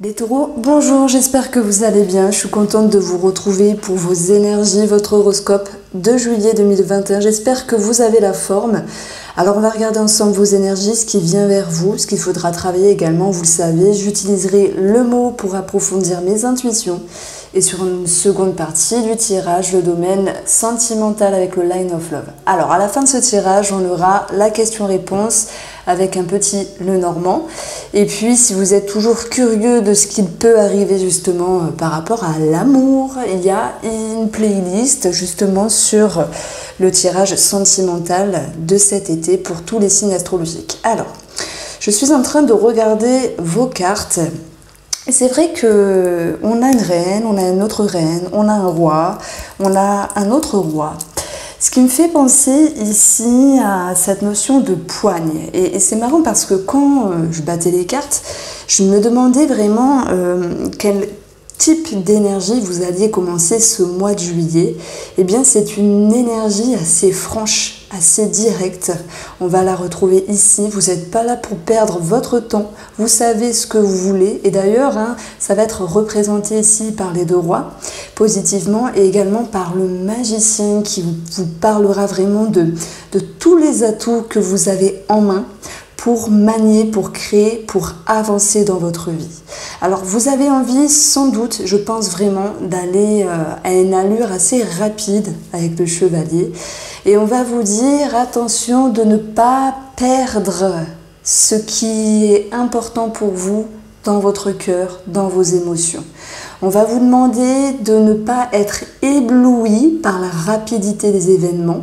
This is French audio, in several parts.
Les taureaux, bonjour, j'espère que vous allez bien. Je suis contente de vous retrouver pour vos énergies, votre horoscope de juillet 2021. J'espère que vous avez la forme. Alors on va regarder ensemble vos énergies, ce qui vient vers vous, ce qu'il faudra travailler également, vous le savez. J'utiliserai le mot pour approfondir mes intuitions. Et sur une seconde partie du tirage, le domaine sentimental avec le Line of Love. Alors à la fin de ce tirage, on aura la question-réponse avec un petit Lenormand. Et puis si vous êtes toujours curieux de ce qu'il peut arriver justement par rapport à l'amour, il y a une playlist justement sur le tirage sentimental de cet été pour tous les signes astrologiques. Alors, je suis en train de regarder vos cartes. C'est vrai qu'on a une reine, on a une autre reine, on a un roi, on a un autre roi. Ce qui me fait penser ici à cette notion de poigne. Et c'est marrant parce que quand je battais les cartes, je me demandais vraiment quel type d'énergie vous alliez commencer ce mois de juillet. Eh bien, c'est une énergie assez franche, assez directe. On va la retrouver ici. Vous n'êtes pas là pour perdre votre temps. Vous savez ce que vous voulez. Et d'ailleurs, ça va être représenté ici par les deux rois, positivement, et également par le magicien qui vous parlera vraiment de tous les atouts que vous avez en main pour manier, pour créer, pour avancer dans votre vie. Alors vous avez envie sans doute, je pense vraiment, d'aller à une allure assez rapide avec le chevalier. Et on va vous dire attention de ne pas perdre ce qui est important pour vous dans votre cœur, dans vos émotions. On va vous demander de ne pas être ébloui par la rapidité des événements.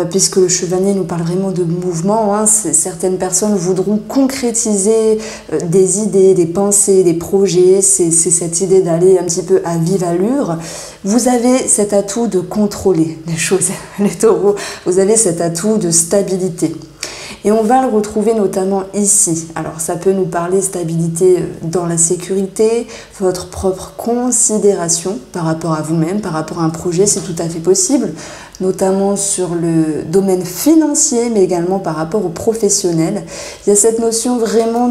Puisque le chevalier nous parle vraiment de mouvement, certaines personnes voudront concrétiser des idées, des pensées, des projets, c'est cette idée d'aller un petit peu à vive allure. Vous avez cet atout de contrôler les choses, les taureaux, vous avez cet atout de stabilité. Et on va le retrouver notamment ici. Alors ça peut nous parler stabilité dans la sécurité, votre propre considération par rapport à vous-même, par rapport à un projet, c'est tout à fait possible, notamment sur le domaine financier, mais également par rapport aux professionnels. Il y a cette notion vraiment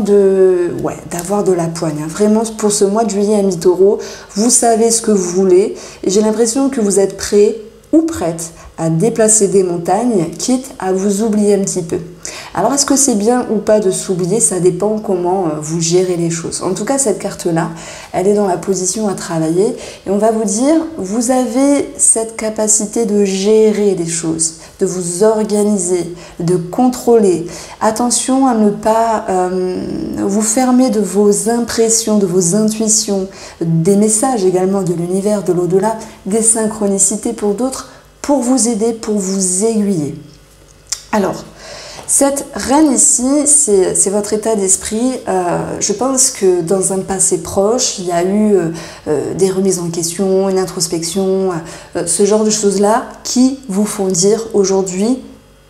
d'avoir de la poigne. Vraiment pour ce mois de juillet à mi-taureau, vous savez ce que vous voulez et j'ai l'impression que vous êtes prêt ou prête à déplacer des montagnes, quitte à vous oublier un petit peu. Alors, est-ce que c'est bien ou pas de s'oublier? Ça dépend comment vous gérez les choses. En tout cas, cette carte-là, elle est dans la position à travailler. Et on va vous dire, vous avez cette capacité de gérer les choses, de vous organiser, de contrôler. Attention à ne pas vous fermer de vos impressions, de vos intuitions, des messages également de l'univers, de l'au-delà, des synchronicités pour d'autres, pour vous aider, pour vous aiguiller. Alors, cette reine ici, c'est votre état d'esprit. Je pense que dans un passé proche, il y a eu des remises en question, une introspection, ce genre de choses-là qui vous font dire aujourd'hui,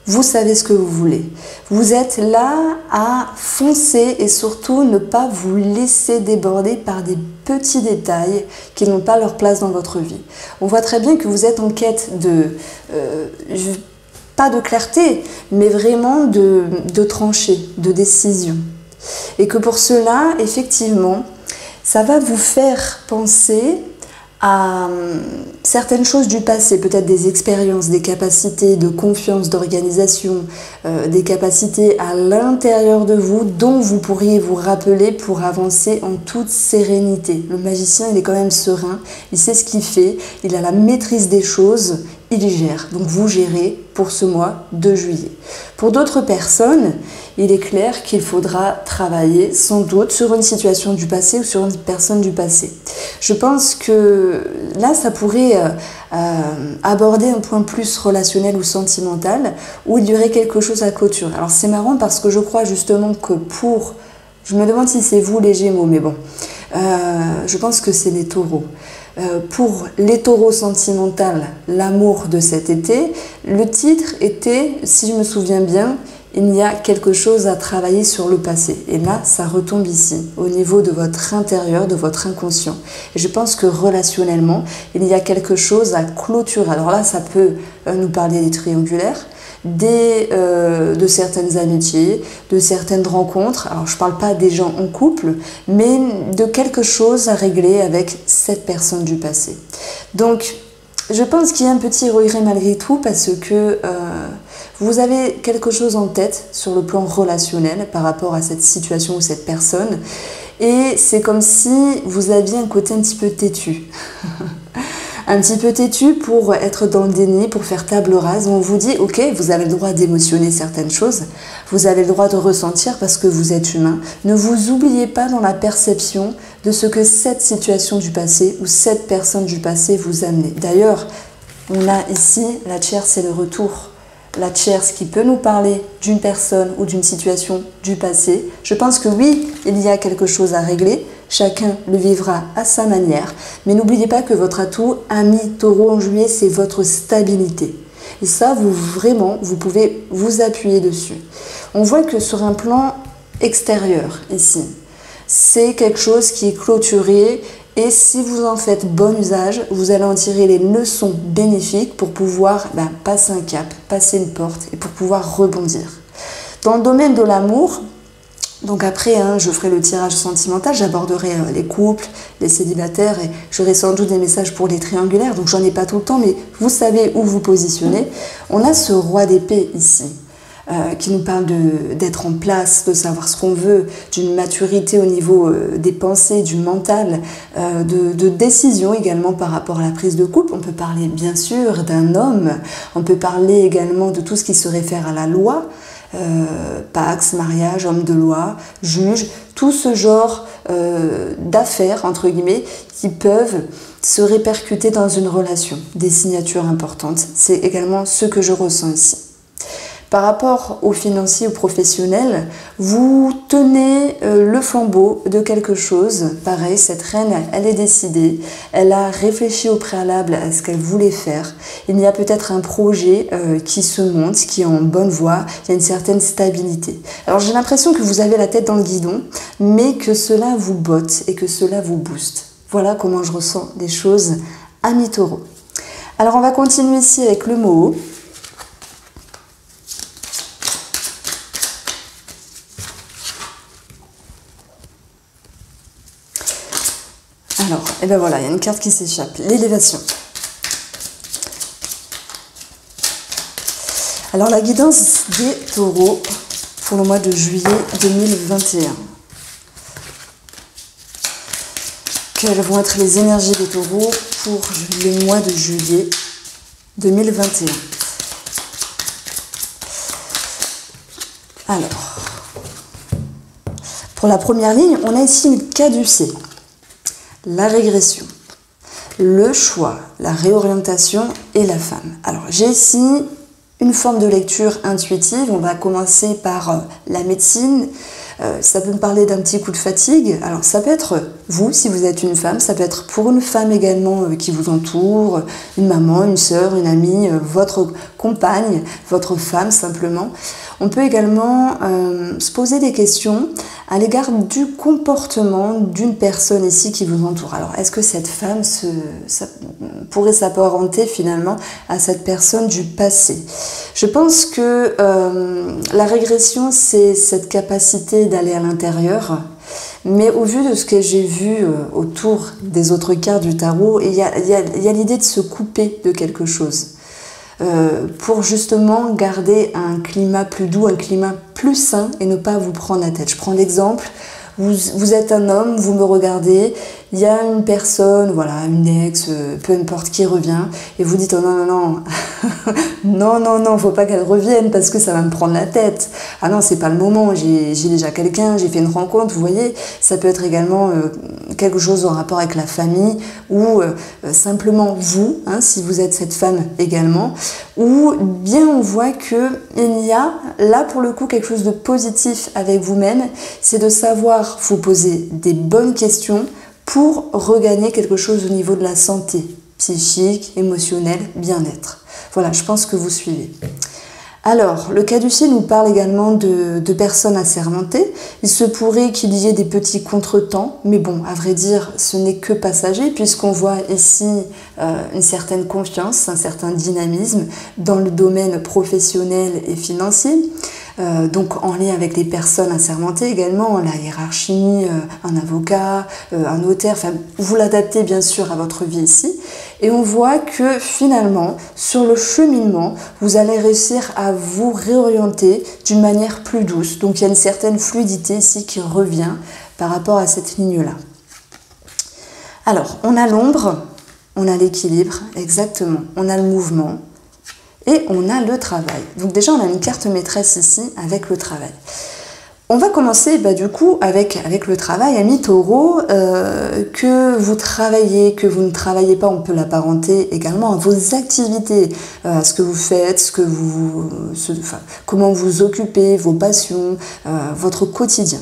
vous savez ce que vous voulez. Vous êtes là à foncer et surtout ne pas vous laisser déborder par des petits détails qui n'ont pas leur place dans votre vie. On voit très bien que vous êtes en quête de... pas de clarté, mais vraiment de trancher, de décision. Et que pour cela, effectivement, ça va vous faire penser à certaines choses du passé, peut-être des expériences, des capacités de confiance, d'organisation, des capacités à l'intérieur de vous dont vous pourriez vous rappeler pour avancer en toute sérénité. Le magicien, il est quand même serein, il sait ce qu'il fait, il a la maîtrise des choses, il gère. Donc vous gérez pour ce mois de juillet. Pour d'autres personnes, il est clair qu'il faudra travailler sans doute sur une situation du passé ou sur une personne du passé. Je pense que là, ça pourrait aborder un point plus relationnel ou sentimental où il y aurait quelque chose à clôturer. Alors c'est marrant parce que je crois justement que je me demande si c'est vous les Gémeaux, mais bon, je pense que c'est les taureaux. Pour les taureaux sentimentaux, l'amour de cet été, le titre était, si je me souviens bien, il y a quelque chose à travailler sur le passé. Et là, ça retombe ici, au niveau de votre intérieur, de votre inconscient. Et je pense que relationnellement, il y a quelque chose à clôturer. Alors là, ça peut nous parler des triangulaires, de certaines amitiés, de certaines rencontres. Alors je ne parle pas des gens en couple, mais de quelque chose à régler avec cette personne du passé. Donc je pense qu'il y a un petit regret malgré tout parce que vous avez quelque chose en tête sur le plan relationnel par rapport à cette situation ou cette personne. Et c'est comme si vous aviez un côté un petit peu têtu. Un petit peu têtu pour être dans le déni, pour faire table rase. On vous dit, ok, vous avez le droit d'émotionner certaines choses, vous avez le droit de ressentir parce que vous êtes humain. Ne vous oubliez pas dans la perception de ce que cette situation du passé ou cette personne du passé vous a amené. D'ailleurs, on a ici la tierce et le retour. La tierce qui peut nous parler d'une personne ou d'une situation du passé. Je pense que oui, il y a quelque chose à régler. Chacun le vivra à sa manière. Mais n'oubliez pas que votre atout, ami Taureau en juillet, c'est votre stabilité. Et ça, vous pouvez vous appuyer dessus. On voit que sur un plan extérieur, ici, c'est quelque chose qui est clôturé. Et si vous en faites bon usage, vous allez en tirer les leçons bénéfiques pour pouvoir passer un cap, passer une porte et pour pouvoir rebondir. Dans le domaine de l'amour, donc après, je ferai le tirage sentimental, j'aborderai les couples, les célibataires et j'aurai sans doute des messages pour les triangulaires, donc j'en ai pas tout le temps, mais vous savez où vous positionnez. On a ce roi d'épée ici. Qui nous parle d'être en place, de savoir ce qu'on veut, d'une maturité au niveau des pensées, du mental, de décision également par rapport à la prise de couple. On peut parler bien sûr d'un homme, on peut parler également de tout ce qui se réfère à la loi, pax, mariage, homme de loi, juge, tout ce genre d'affaires, entre guillemets, qui peuvent se répercuter dans une relation, des signatures importantes. C'est également ce que je ressens ici. Par rapport aux financiers ou professionnels, vous tenez le flambeau de quelque chose. Pareil, cette reine, elle est décidée, elle a réfléchi au préalable à ce qu'elle voulait faire. Il y a peut-être un projet qui se monte, qui est en bonne voie, il y a une certaine stabilité. Alors j'ai l'impression que vous avez la tête dans le guidon, mais que cela vous botte et que cela vous booste. Voilà comment je ressens les choses, amis Taureau. Alors on va continuer ici avec le mot. Alors, et ben voilà, il y a une carte qui s'échappe, l'élévation. Alors, la guidance des taureaux pour le mois de juillet 2021. Quelles vont être les énergies des taureaux pour le mois de juillet 2021? Alors, pour la première ligne, on a ici une caducée. La régression, le choix, la réorientation et la femme. Alors j'ai ici une forme de lecture intuitive. On va commencer par la médecine. Ça peut me parler d'un petit coup de fatigue. Alors ça peut être vous, si vous êtes une femme, ça peut être pour une femme également qui vous entoure, une maman, une sœur, une amie, votre compagne, votre femme simplement. On peut également se poser des questions à l'égard du comportement d'une personne ici qui vous entoure. Alors, est-ce que cette femme pourrait s'apparenter finalement à cette personne du passé? Je pense que la régression, c'est cette capacité d'aller à l'intérieur. Mais au vu de ce que j'ai vu autour des autres cartes du tarot, il y a l'idée de se couper de quelque chose. Pour justement garder un climat plus doux, un climat plus sain et ne pas vous prendre la tête. Je prends l'exemple, vous êtes un homme, vous me regardez, il y a une personne, voilà, une ex, peu importe qui revient, et vous dites oh non, non, non, non, non, non, faut pas qu'elle revienne parce que ça va me prendre la tête. Ah non, c'est pas le moment, j'ai déjà quelqu'un, j'ai fait une rencontre, vous voyez, ça peut être également quelque chose en rapport avec la famille ou simplement vous, si vous êtes cette femme également, ou bien on voit qu'il y a là pour le coup quelque chose de positif avec vous-même, c'est de savoir vous poser des bonnes questions pour regagner quelque chose au niveau de la santé psychique, émotionnelle, bien-être. Voilà, je pense que vous suivez. Alors, le caducée nous parle également de personnes assermentées. Il se pourrait qu'il y ait des petits contretemps, mais bon, à vrai dire, ce n'est que passager, puisqu'on voit ici une certaine confiance, un certain dynamisme dans le domaine professionnel et financier. Donc en lien avec les personnes assermentées également, la hiérarchie, un avocat, un notaire, enfin vous l'adaptez bien sûr à votre vie ici. Et on voit que finalement, sur le cheminement, vous allez réussir à vous réorienter d'une manière plus douce. Donc il y a une certaine fluidité ici qui revient par rapport à cette ligne-là. Alors, on a l'ombre, on a l'équilibre, exactement, on a le mouvement. Et on a le travail. Donc déjà, on a une carte maîtresse ici avec le travail. On va commencer du coup avec le travail, ami Taureau, que vous travaillez, que vous ne travaillez pas, on peut l'apparenter également à vos activités, à ce que vous faites, comment vous occupez, vos passions, votre quotidien.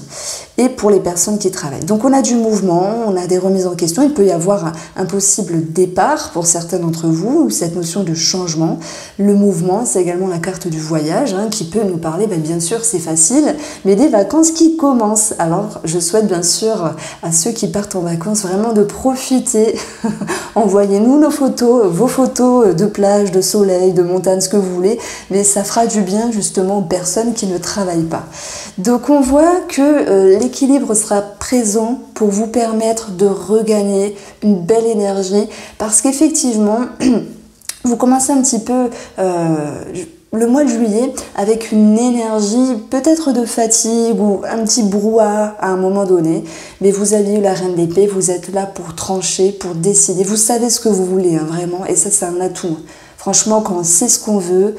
Et pour les personnes qui travaillent. Donc on a du mouvement, on a des remises en question, il peut y avoir un possible départ pour certains d'entre vous, cette notion de changement. Le mouvement, c'est également la carte du voyage qui peut nous parler, bien sûr c'est facile, mais des vacances qui commencent. Alors je souhaite bien sûr à ceux qui partent en vacances vraiment de profiter. Envoyez-nous nos photos, vos photos de plage, de soleil, de montagne, ce que vous voulez, mais ça fera du bien justement aux personnes qui ne travaillent pas. Donc on voit que l'équilibre sera présent pour vous permettre de regagner une belle énergie parce qu'effectivement, vous commencez un petit peu le mois de juillet avec une énergie peut-être de fatigue ou un petit brouhaha à un moment donné, mais vous avez eu la reine d'épée, vous êtes là pour trancher, pour décider, vous savez ce que vous voulez vraiment et ça c'est un atout. Franchement, quand on sait ce qu'on veut,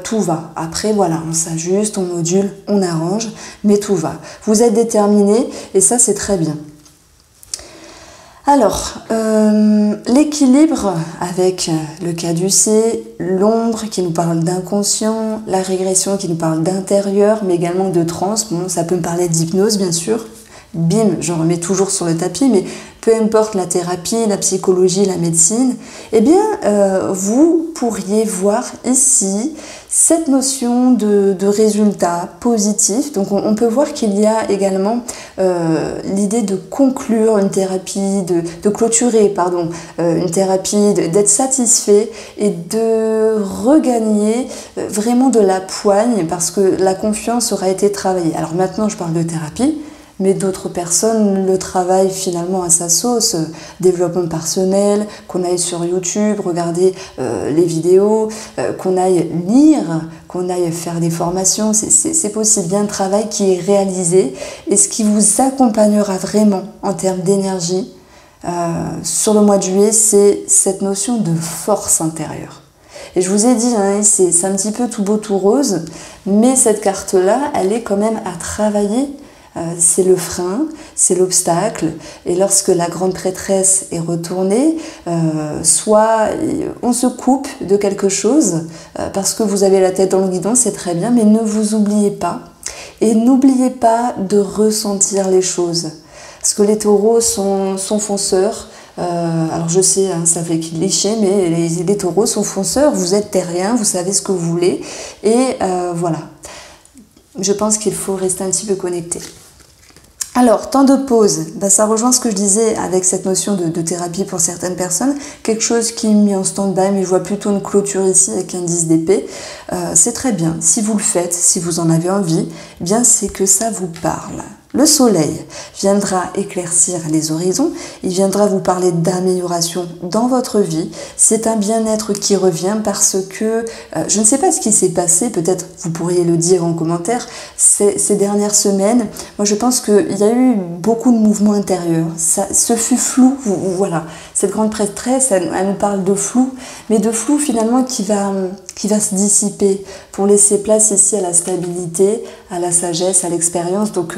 tout va. Après, voilà, on s'ajuste, on module, on arrange, mais tout va. Vous êtes déterminé et ça, c'est très bien. Alors, l'équilibre avec le caducée, l'ombre qui nous parle d'inconscient, la régression qui nous parle d'intérieur, mais également de transe. Bon, ça peut me parler d'hypnose, bien sûr. Bim, j'en remets toujours sur le tapis, mais peu importe la thérapie, la psychologie, la médecine, eh bien, vous pourriez voir ici cette notion de résultat positif. Donc, on peut voir qu'il y a également l'idée de conclure une thérapie, de clôturer, pardon, une thérapie, d'être satisfait et de regagner vraiment de la poigne parce que la confiance aura été travaillée. Alors maintenant, je parle de thérapie. Mais d'autres personnes le travaillent finalement à sa sauce, développement personnel, qu'on aille sur YouTube, regarder les vidéos, qu'on aille lire, qu'on aille faire des formations, c'est possible. Il y a un travail qui est réalisé et ce qui vous accompagnera vraiment en termes d'énergie sur le mois de juillet, c'est cette notion de force intérieure. Et je vous ai dit, c'est un petit peu tout beau tout rose, mais cette carte-là, elle est quand même à travailler. C'est le frein, c'est l'obstacle et lorsque la grande prêtresse est retournée, soit on se coupe de quelque chose parce que vous avez la tête dans le guidon, c'est très bien, mais ne vous oubliez pas et n'oubliez pas de ressentir les choses parce que les taureaux sont fonceurs. Alors je sais, ça fait cliché, mais les taureaux sont fonceurs, vous êtes terriens, vous savez ce que vous voulez et voilà, je pense qu'il faut rester un petit peu connecté. Alors, temps de pause, ça rejoint ce que je disais avec cette notion de thérapie pour certaines personnes, quelque chose qui est mis en stand-by, mais je vois plutôt une clôture ici avec un 10 d'épée. C'est très bien, si vous le faites, si vous en avez envie, eh bien c'est que ça vous parle. Le soleil viendra éclaircir les horizons, il viendra vous parler d'amélioration dans votre vie. C'est un bien-être qui revient parce que, je ne sais pas ce qui s'est passé, peut-être vous pourriez le dire en commentaire, ces dernières semaines, moi je pense qu'il y a eu beaucoup de mouvements intérieurs. Ce fut flou, voilà. Cette grande prêtresse, elle nous parle de flou, mais de flou finalement qui va se dissiper pour laisser place ici à la stabilité, à la sagesse, à l'expérience. Donc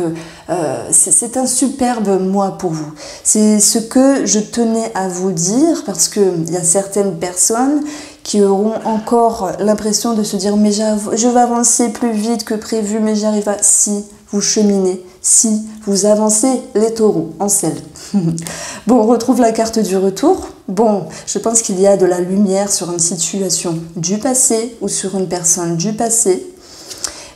c'est un superbe mois pour vous. C'est ce que je tenais à vous dire parce qu'il y a certaines personnes qui auront encore l'impression de se dire mais je vais avancer plus vite que prévu, mais j'y arrive pas. Si vous cheminez, si vous avancez, les taureaux en selle. Bon, on retrouve la carte du retour. Bon, je pense qu'il y a de la lumière sur une situation du passé ou sur une personne du passé.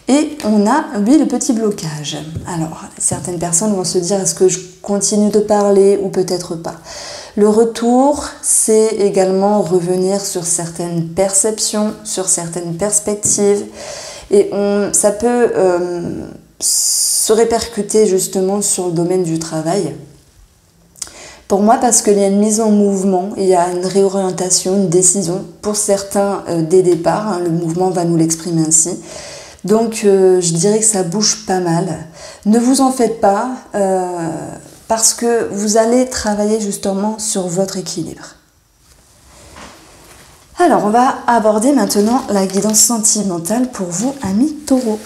Et on a, oui, le petit blocage. Alors, certaines personnes vont se dire, est-ce que je continue de parler ou peut-être pas? Le retour, c'est également revenir sur certaines perceptions, sur certaines perspectives. Et ça peut se répercuter justement sur le domaine du travail. Pour moi, parce qu'il y a une mise en mouvement, il y a une réorientation, une décision. Pour certains, des départs, hein, le mouvement va nous l'exprimer ainsi. Donc, je dirais que ça bouge pas mal. Ne vous en faites pas, parce que vous allez travailler justement sur votre équilibre. Alors, on va aborder maintenant la guidance sentimentale pour vous, amis taureaux.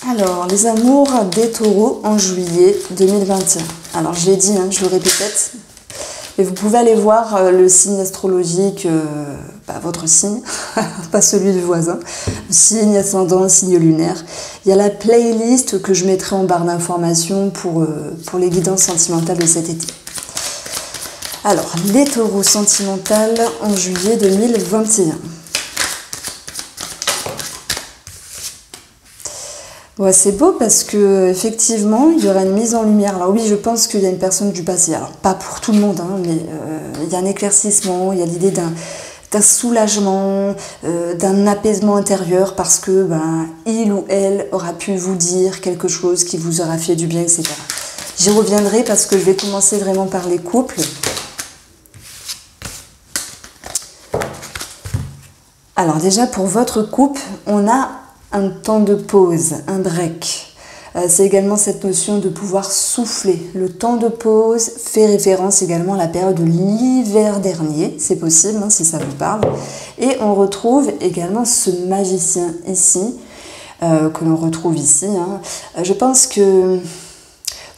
Alors, les amours des taureaux en juillet 2021. Alors, je l'ai dit, hein, je le répète, mais vous pouvez aller voir le signe astrologique, votre signe, pas celui du voisin, signe ascendant, signe lunaire. Il y a la playlist que je mettrai en barre d'informations pour les guidances sentimentales de cet été. Alors, les taureaux sentimentales en juillet 2021. Ouais, c'est beau parce que effectivement, il y aura une mise en lumière. Alors oui, je pense qu'il y a une personne du passé. Alors pas pour tout le monde, hein, mais il y a un éclaircissement, il y a l'idée d'un soulagement, d'un apaisement intérieur parce que il ou elle aura pu vous dire quelque chose qui vous aura fait du bien, etc. J'y reviendrai parce que je vais commencer vraiment par les couples. Alors déjà, pour votre couple, on a un temps de pause, un break. C'est également cette notion de pouvoir souffler. Le temps de pause fait référence également à la période de l'hiver dernier, c'est possible hein, si ça vous parle. Et on retrouve également ce magicien ici, que l'on retrouve ici. Hein. Je pense que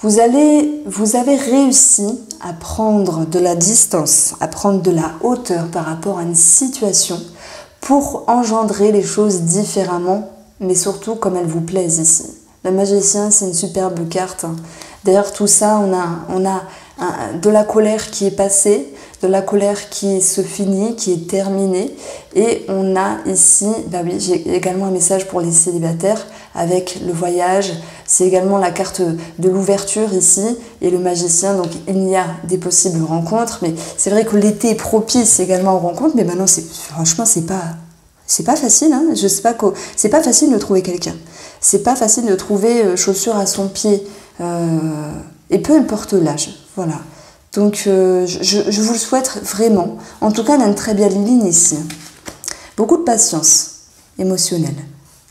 vous avez réussi à prendre de la distance, à prendre de la hauteur par rapport à une situation pour engendrer les choses différemment, mais surtout comme elles vous plaisent ici. Le magicien, c'est une superbe carte. D'ailleurs, tout ça, on a de la colère qui est passée, de la colère qui se finit, qui est terminée. Et on a ici, oui, j'ai également un message pour les célibataires avec le voyage. C'est également la carte de l'ouverture ici et le magicien. Donc, il y a des possibles rencontres. Mais c'est vrai que l'été est propice également aux rencontres. Mais maintenant, franchement, c'est pas facile, hein. Je sais pas c'est pas facile de trouver quelqu'un. C'est pas facile de trouver chaussures à son pied. Et peu importe l'âge. Voilà. Donc, je vous le souhaite vraiment. En tout cas, on a une très belle ligne ici. Beaucoup de patience émotionnelle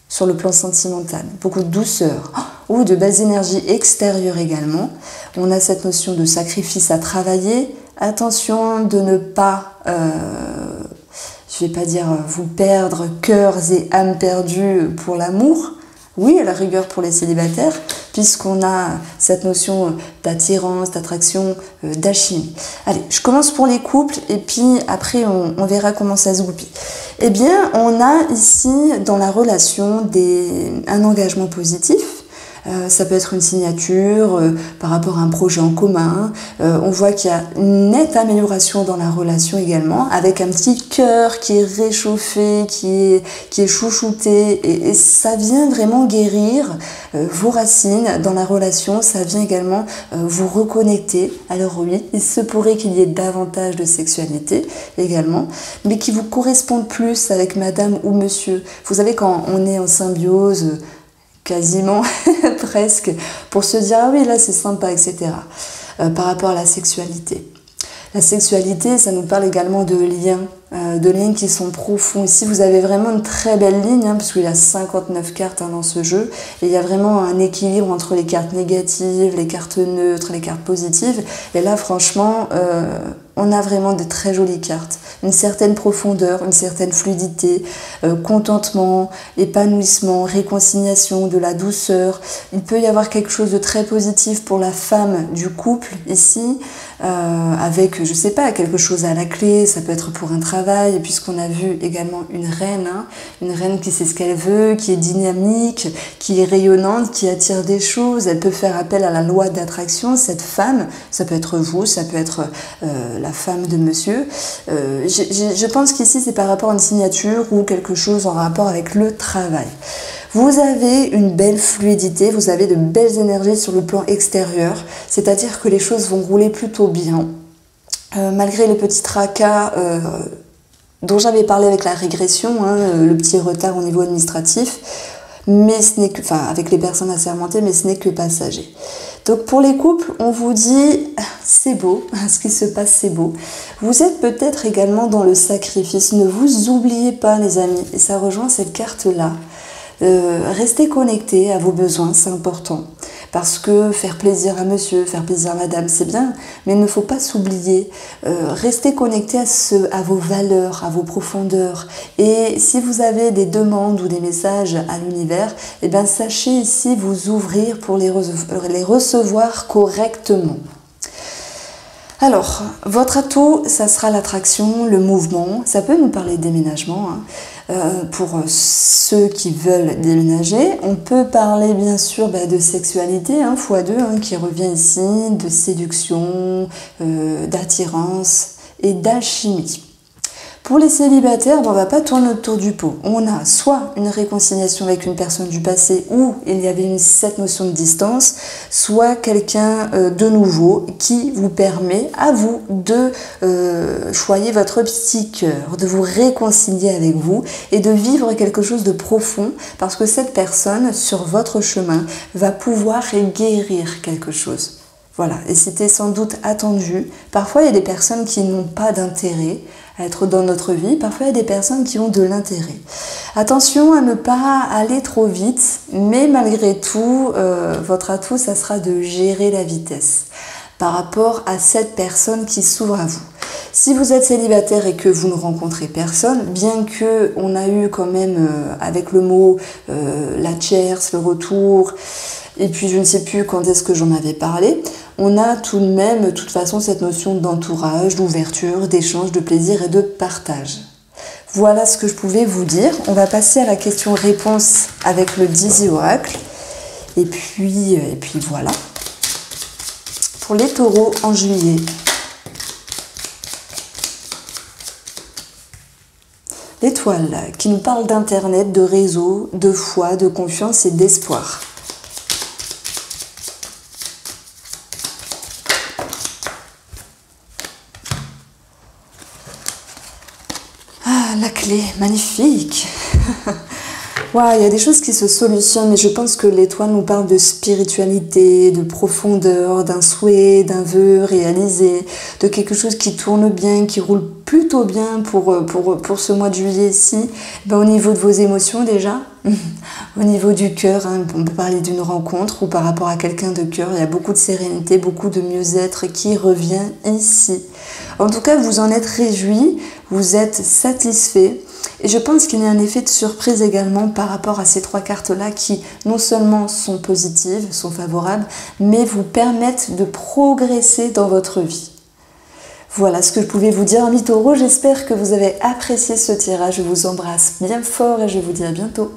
sur le plan sentimental. Beaucoup de douceur. Ou de belles énergies extérieures également. On a cette notion de sacrifice à travailler. Attention de ne pas... je vais pas dire vous perdre cœurs et âmes perdues pour l'amour. Oui, à la rigueur pour les célibataires, puisqu'on a cette notion d'attirance, d'attraction, d'alchimie. Allez, je commence pour les couples et puis après on verra comment ça se goupille. Eh bien, on a ici dans la relation un engagement positif. Ça peut être une signature par rapport à un projet en commun. On voit qu'il y a une nette amélioration dans la relation également, avec un petit cœur qui est réchauffé, qui est chouchouté, et ça vient vraiment guérir vos racines dans la relation. Ça vient également vous reconnecter. Alors oui, il se pourrait qu'il y ait davantage de sexualité également, mais qui vous correspondent plus avec madame ou monsieur. Vous savez, quand on est en symbiose, quasiment, presque, pour se dire « ah oui, là c'est sympa », etc. Par rapport à la sexualité. La sexualité, ça nous parle également de liens qui sont profonds. Ici, vous avez vraiment une très belle ligne, hein, puisqu'il y a 59 cartes dans ce jeu, et il y a vraiment un équilibre entre les cartes négatives, les cartes neutres, les cartes positives. Et là, franchement, on a vraiment de très jolies cartes. une certaine profondeur, une certaine fluidité, contentement, épanouissement, réconciliation, de la douceur. Il peut y avoir quelque chose de très positif pour la femme du couple ici, avec, je sais pas, quelque chose à la clé, ça peut être pour un travail, et puisqu'on a vu également une reine qui sait ce qu'elle veut, qui est dynamique, qui est rayonnante, qui attire des choses, elle peut faire appel à la loi d'attraction, cette femme, ça peut être vous, ça peut être la femme de monsieur. Je pense qu'ici c'est par rapport à une signature ou quelque chose en rapport avec le travail. Vous avez une belle fluidité, vous avez de belles énergies sur le plan extérieur, c'est-à-dire que les choses vont rouler plutôt bien. Malgré les petits tracas dont j'avais parlé avec la régression, le petit retard au niveau administratif, mais ce n'est que, enfin, avec les personnes assermentées, mais ce n'est que passager. Donc pour les couples, on vous dit, c'est beau, ce qui se passe c'est beau. Vous êtes peut-être également dans le sacrifice, ne vous oubliez pas les amis, et ça rejoint cette carte-là. Restez connectés à vos besoins, c'est important. Parce que faire plaisir à monsieur, faire plaisir à madame, c'est bien, mais il ne faut pas s'oublier. Restez connectés à vos valeurs, à vos profondeurs. Et si vous avez des demandes ou des messages à l'univers, eh bien, sachez ici vous ouvrir pour les recevoir correctement. Alors, votre atout, ça sera l'attraction, le mouvement. Ça peut nous parler de déménagement. Pour ceux qui veulent déménager, on peut parler bien sûr de sexualité, x2, qui revient ici, de séduction, d'attirance et d'alchimie. Pour les célibataires, on ne va pas tourner autour du pot. On a soit une réconciliation avec une personne du passé où il y avait cette notion de distance, soit quelqu'un de nouveau qui vous permet à vous de choyer votre petit cœur, de vous réconcilier avec vous et de vivre quelque chose de profond parce que cette personne sur votre chemin va pouvoir guérir quelque chose. Voilà, et c'était sans doute attendu. Parfois, il y a des personnes qui n'ont pas d'intérêt à être dans notre vie. Parfois, il y a des personnes qui ont de l'intérêt. Attention à ne pas aller trop vite, mais malgré tout, votre atout, ça sera de gérer la vitesse par rapport à cette personne qui s'ouvre à vous. Si vous êtes célibataire et que vous ne rencontrez personne, bien que on a eu quand même avec le mot la tierce, le retour, et puis je ne sais plus quand est-ce que j'en avais parlé, on a tout de même, de toute façon, cette notion d'entourage, d'ouverture, d'échange, de plaisir et de partage. Voilà ce que je pouvais vous dire. On va passer à la question-réponse avec le Dizzy Oracle. Et puis voilà. Pour les taureaux en juillet. L'étoile qui nous parle d'internet, de réseau, de foi, de confiance et d'espoir. Ah, la clé, magnifique. Wow, il y a des choses qui se solutionnent, mais je pense que l'étoile nous parle de spiritualité, de profondeur, d'un souhait, d'un vœu réalisé, de quelque chose qui tourne bien, qui roule plutôt bien pour ce mois de juillet ici. Au niveau de vos émotions déjà, au niveau du cœur, on peut parler d'une rencontre ou par rapport à quelqu'un de cœur, il y a beaucoup de sérénité, beaucoup de mieux-être qui revient ici. En tout cas, vous en êtes réjouis, vous êtes satisfait. Et je pense qu'il y a un effet de surprise également par rapport à ces trois cartes-là qui non seulement sont positives, sont favorables, mais vous permettent de progresser dans votre vie. Voilà ce que je pouvais vous dire, amis taureaux. J'espère que vous avez apprécié ce tirage. Je vous embrasse bien fort et je vous dis à bientôt.